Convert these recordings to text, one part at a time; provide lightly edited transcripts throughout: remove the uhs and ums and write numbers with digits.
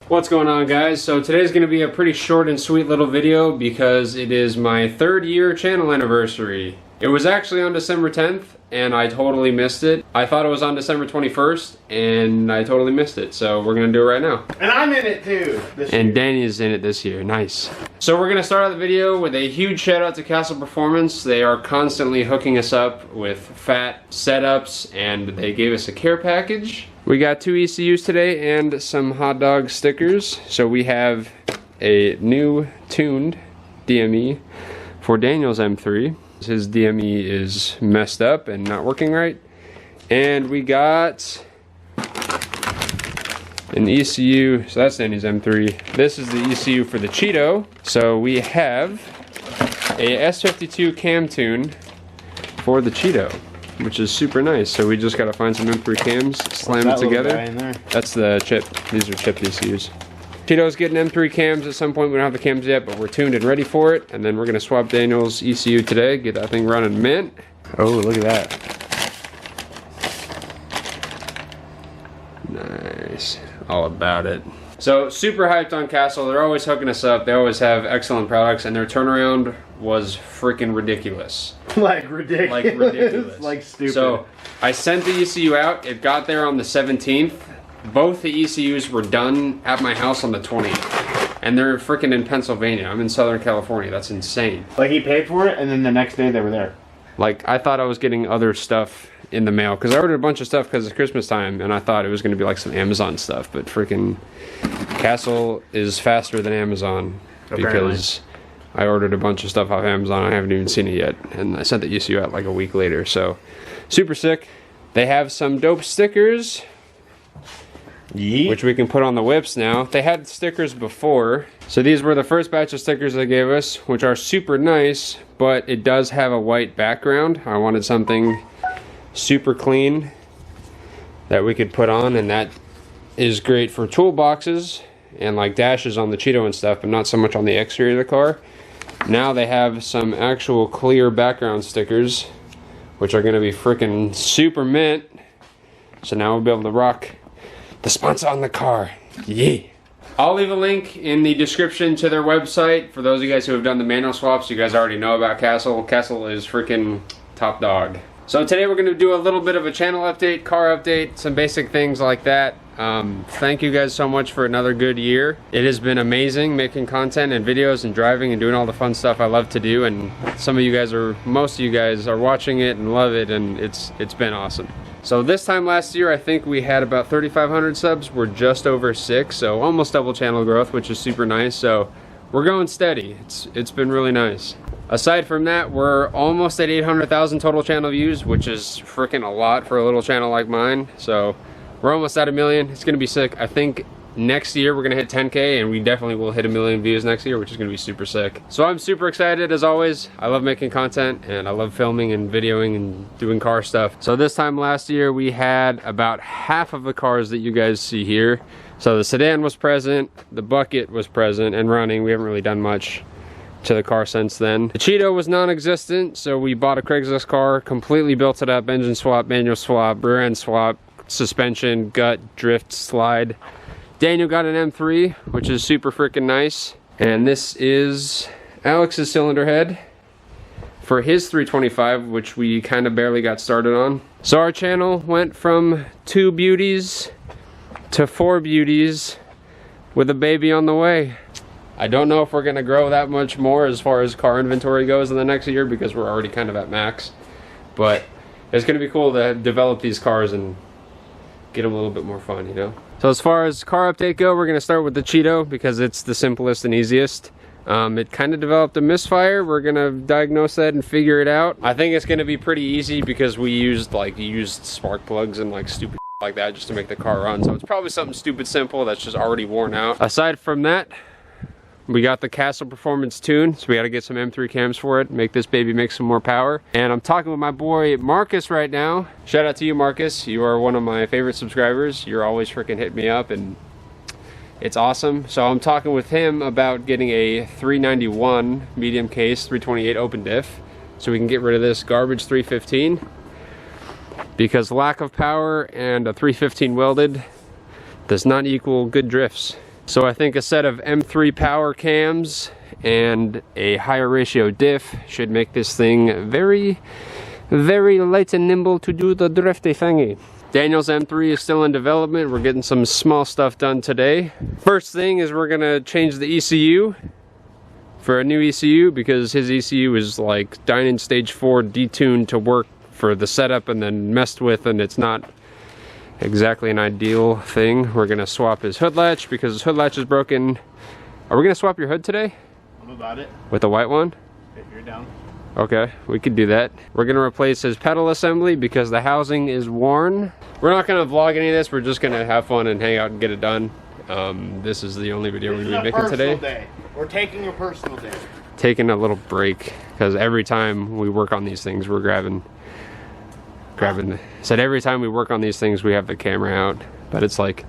What's going on, guys? So today's going to be a pretty short and sweet little video because it is my 3rd year channel anniversary. It was actually on December 10th and I totally missed it. I thought it was on December 21st and I totally missed it. So we're going to do it right now. And I'm in it too. And Danny is in it this year. Nice. So we're going to start out the video with a huge shout out to Castle Performance. They are constantly hooking us up with fat setups and they gave us a care package. We got 2 ECUs today and some hot dog stickers. So we have a new tuned DME for Daniel's M3. His DME is messed up and not working right. And we got an ECU, so that's Danny's M3. This is the ECU for the Cheeto. So we have a S52 cam tune for the Cheeto, which is super nice. So we just gotta find some M3 cams, slam it together. That's the chip. These are chipped ECUs. Cheeto's getting M3 cams at some point. We don't have the cams yet, but we're tuned and ready for it. And then we're gonna swap Daniel's ECU today, get that thing running mint. Oh, look at that. Nice, all about it. So super hyped on Castle. They're always hooking us up. They always have excellent products and their turnaround was freaking ridiculous. Like ridiculous. Like ridiculous. Like stupid. So I sent the ECU out. It got there on the 17th. Both the ECUs were done at my house on the 20th. And they're freaking in Pennsylvania. I'm in Southern California. That's insane. Like he paid for it and then the next day they were there. Like I thought I was getting other stuff in the mail because I ordered a bunch of stuff because it's Christmas time and I thought it was going to be like some Amazon stuff, but freaking Castle is faster than Amazon. Apparently. Because I ordered a bunch of stuff off Amazon. I haven't even seen it yet and I sent the ECU out like a week later. So super sick. They have some dope stickers. Yeet. Which we can put on the whips now. They had stickers before. So these were the first batch of stickers they gave us, which are super nice, but it does have a white background. I wanted something super clean that we could put on, and that is great for toolboxes and like dashes on the Cheeto and stuff, but not so much on the exterior of the car. Now they have some actual clear background stickers, which are gonna be freaking super mint. So now we'll be able to rock the sponsor on the car. Yeah. I'll leave a link in the description to their website. For those of you guys who have done the manual swaps, you guys already know about Castle. Castle is freaking top dog. So today we're going to do a little bit of a channel update, car update, some basic things like that. Thank you guys so much for another good year. It has been amazing making content and videos and driving and doing all the fun stuff I love to do. And some of you guys most of you guys are watching it and love it, and it's been awesome. So this time last year, I think we had about 3,500 subs. We're just over 6, so almost double channel growth, which is super nice. So we're going steady. It's been really nice. Aside from that, we're almost at 800,000 total channel views, which is freaking a lot for a little channel like mine. So we're almost at 1 million. It's gonna be sick. I think next year we're gonna hit 10K and we definitely will hit 1 million views next year, which is gonna be super sick. So I'm super excited as always. I love making content and I love filming and videoing and doing car stuff. So this time last year we had about half of the cars that you guys see here. So the sedan was present, the bucket was present and running. We haven't really done much to the car since then. The Cheeto was non-existent, so we bought a Craigslist car, completely built it up, engine swap, manual swap, rear end swap, suspension, gut, drift, slide. Daniel got an M3, which is super freaking nice. And this is Alex's cylinder head for his 325, which we kind of barely got started on. So our channel went from 2 beauties to 4 beauties with a baby on the way. I don't know if we're gonna grow that much more as far as car inventory goes in the next year because we're already kind of at max. But it's gonna be cool to develop these cars and get them a little bit more fun, you know? So as far as car update go, we're gonna start with the Cheeto because it's the simplest and easiest. It kind of developed a misfire. We're gonna diagnose that and figure it out. I think it's gonna be pretty easy because we used spark plugs and like stupid like that just to make the car run. So it's probably something stupid simple that's just already worn out. Aside from that, we got the Castle Performance tune, so we got to get some M3 cams for it, make this baby make some more power. And I'm talking with my boy Marcus right now. Shout out to you, Marcus. You are one of my favorite subscribers. You're always freaking hitting me up and it's awesome. So I'm talking with him about getting a 391 medium case, 328 open diff, so we can get rid of this garbage 315. Because lack of power and a 315 welded does not equal good drifts. So I think a set of M3 power cams and a higher ratio diff should make this thing very, very light and nimble to do the drifty thingy. Daniel's M3 is still in development. We're getting some small stuff done today. First thing is we're gonna change the ECU for a new ECU because his ECU is like Dynon Stage 4 detuned to work for the setup and then messed with, and it's not exactly an ideal thing. We're gonna swap his hood latch because his hood latch is broken. Are we gonna swap your hood today? I'm about it. With the white one? If you're down. Okay, we could do that. We're gonna replace his pedal assembly because the housing is worn. We're not gonna vlog any of this, we're just gonna have fun and hang out and get it done. This is the only video we're gonna be making today. Day. We're taking a personal day. Taking a little break, because every time we work on these things, we're grabbing said every time we work on these things, we have the camera out. But it's like,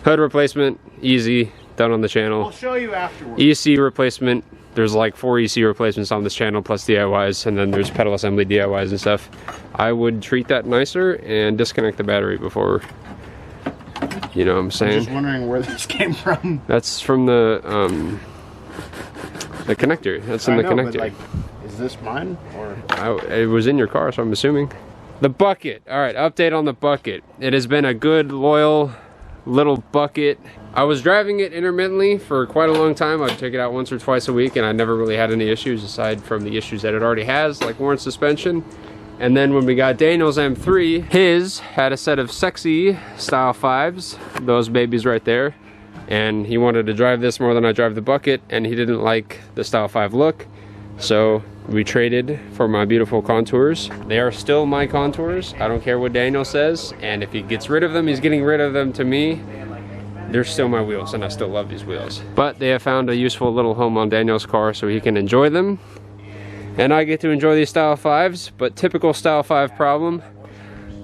hood replacement, easy, done on the channel. We'll show you afterwards. EC replacement, there's like 4 EC replacements on this channel plus DIYs, and then there's pedal assembly DIYs and stuff. I would treat that nicer and disconnect the battery before, you know what I'm saying? I'm just wondering where this came from. That's from the connector. That's in the connector. But like, is this mine or? It was in your car, so I'm assuming. The bucket. All right, update on the bucket. It has been a good, loyal little bucket. I was driving it intermittently for quite a long time. I'd take it out once or twice a week, and I never really had any issues aside from the issues that it already has, like worn suspension. And then when we got Daniel's M3, his had a set of sexy style 5s, those babies right there. And he wanted to drive this more than I drive the bucket, and he didn't like the style 5 look. So we traded for my beautiful contours. They are still my contours. I don't care what Daniel says, and if he gets rid of them, he's getting rid of them to me. They're still my wheels, and I still love these wheels. But they have found a useful little home on Daniel's car so he can enjoy them. And I get to enjoy these style 5s, but typical style 5 problem.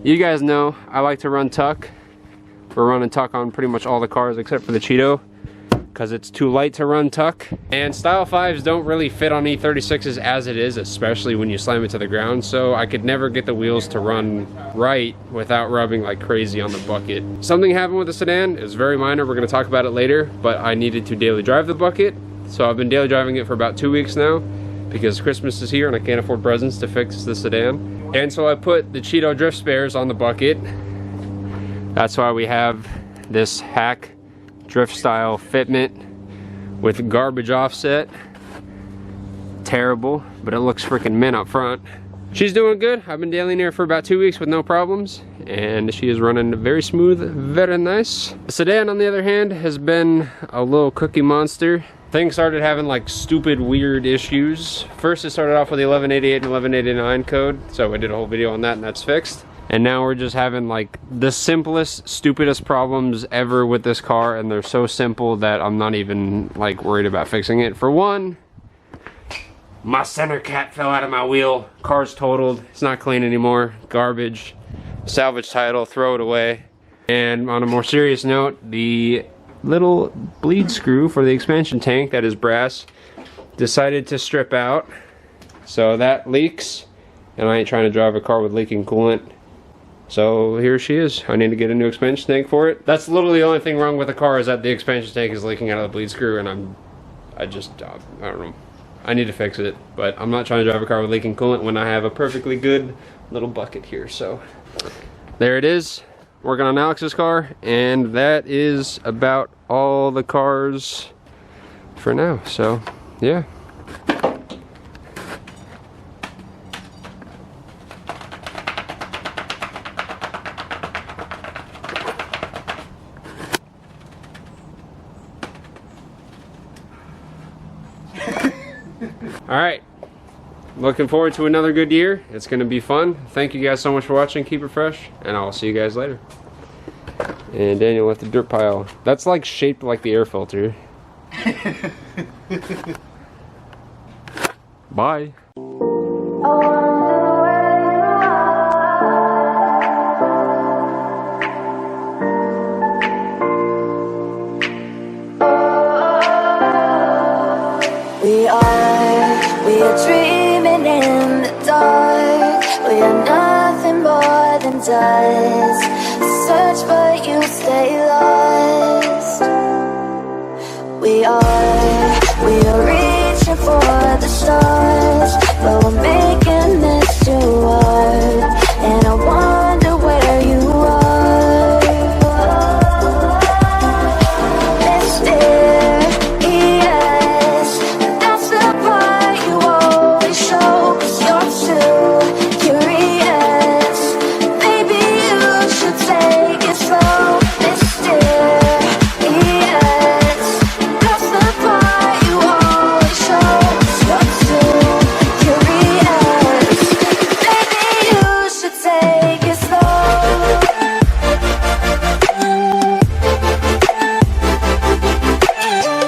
You guys know I like to run tuck. We're running tuck on pretty much all the cars except for the Cheeto, because it's too light to run tuck. And style 5s don't really fit on E36s as it is, especially when you slam it to the ground, so I could never get the wheels to run right without rubbing like crazy on the bucket. Something happened with the sedan. It was very minor, we're going to talk about it later, but I needed to daily drive the bucket, so I've been daily driving it for about 2 weeks now because Christmas is here and I can't afford presents to fix the sedan. And so I put the Cheeto drift spares on the bucket. That's why we have this hack drift style fitment with garbage offset. Terrible, but it looks freaking mint up front. She's doing good. I've been dailying her for about 2 weeks with no problems, and she is running very smooth, very nice. The sedan, on the other hand, has been a little cookie monster. Things started having like stupid, weird issues. First, it started off with the 1188 and 1189 code, so I did a whole video on that, and that's fixed. And now we're just having like the simplest, stupidest problems ever with this car, and they're so simple that I'm not even like worried about fixing it. For one, my center cap fell out of my wheel. Car's totaled. It's not clean anymore. Garbage. Salvage title. Throw it away. And on a more serious note, the little bleed screw for the expansion tank that is brass decided to strip out. So that leaks, and I ain't trying to drive a car with leaking coolant. So here she is. I need to get a new expansion tank for it. That's literally the only thing wrong with the car, is that the expansion tank is leaking out of the bleed screw, and I don't know. I need to fix it, but I'm not trying to drive a car with leaking coolant when I have a perfectly good little bucket here. So there it is. Working on Alex's car, and that is about all the cars for now. So yeah. Alright, looking forward to another good year. It's going to be fun. Thank you guys so much for watching. Keep it fresh, and I'll see you guys later. And Daniel left the dirt pile. That's like shaped like the air filter. Bye. We are dreaming in the dark. We are nothing more than dust. Search but you stay lost. we are.